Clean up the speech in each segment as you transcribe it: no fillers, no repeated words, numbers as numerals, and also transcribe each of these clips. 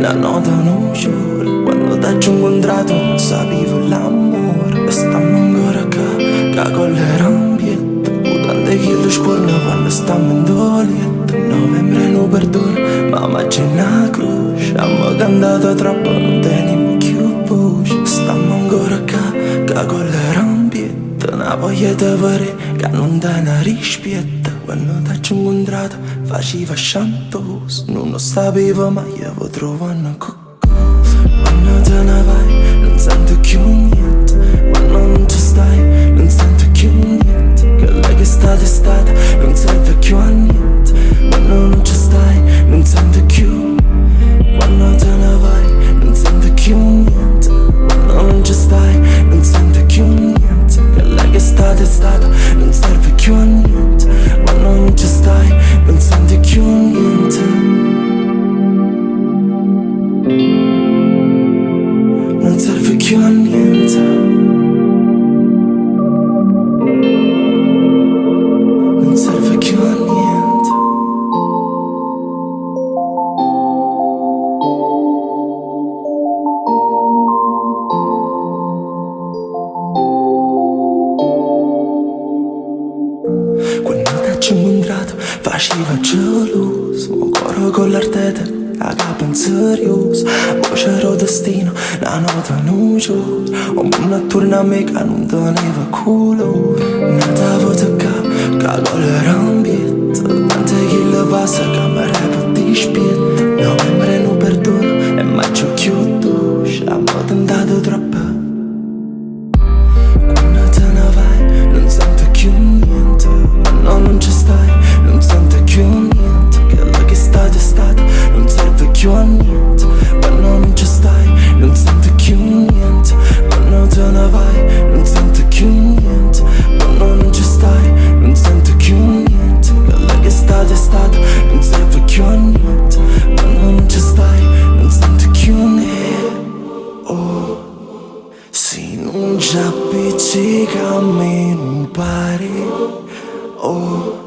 una nota non sciola. Quando t'ho incontrato non sapevo l'amore. E stammo ancora qua, che con le rampiette. Tante che lo scorno quando stiamo in dolietto. Novembre non perdono, ma c'è una croce. Abbiamo cantato troppo, non teniamo più voce. Stiamo ancora qua, che con le rampiette. Una voglia di vedere che non te ne rispetta. Quando t'ho incontrato faceva sciantoso. Non lo sapevo ma io avevo trovato qualcosa. Quando te ne vai non sento più niente. Quando non ci stai non sento più niente. Che lei che è stata non serve più a niente. Quando non ci stai non sento più. Quando te ne vai non sento più niente. Quando non ci stai non sento più niente. Che lei che è stata non serve più a niente. Quando non ci stai non senti più niente. Non serve più a niente. Non serve più a niente. Quando t'ho incontrato faceva geloso. Mo coro con l'artete a capo in serioso. Voce ero destino, la nota non c'ho. Un buon attorno a me che non teneva culo. Nata voce che con le rampiette. Tante che le passa che mi repo di spietta. Novembre non perdono e maggio chiudo. Abbiamo tentato troppo. Quando te ne vai non sento più niente. Quando non ci stai non sento più niente. Che la che è stata non serve più a niente. Quando non ci stai non sento più niente. Quando te ne vai non sento più niente. Quando non ci stai non sento più niente. Che la che è stata non serve più a niente. Quando non ci stai non sento più niente. Oh, se non ci appiccica a me non pare. Oh,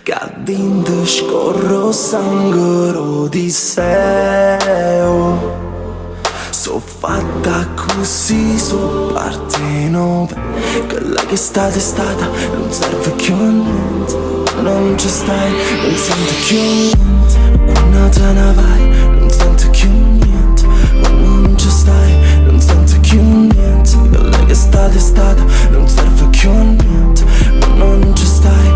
che dentro scorro sangue di Odisseo. So fatta così, so parte no. Quella che è stata non serve più a niente. Quando non ci stai non sento più niente. Quando te ne vai non sento più niente. Quando non ci stai non sento più niente. Quella che è stata non serve più a niente. Quando non ci stai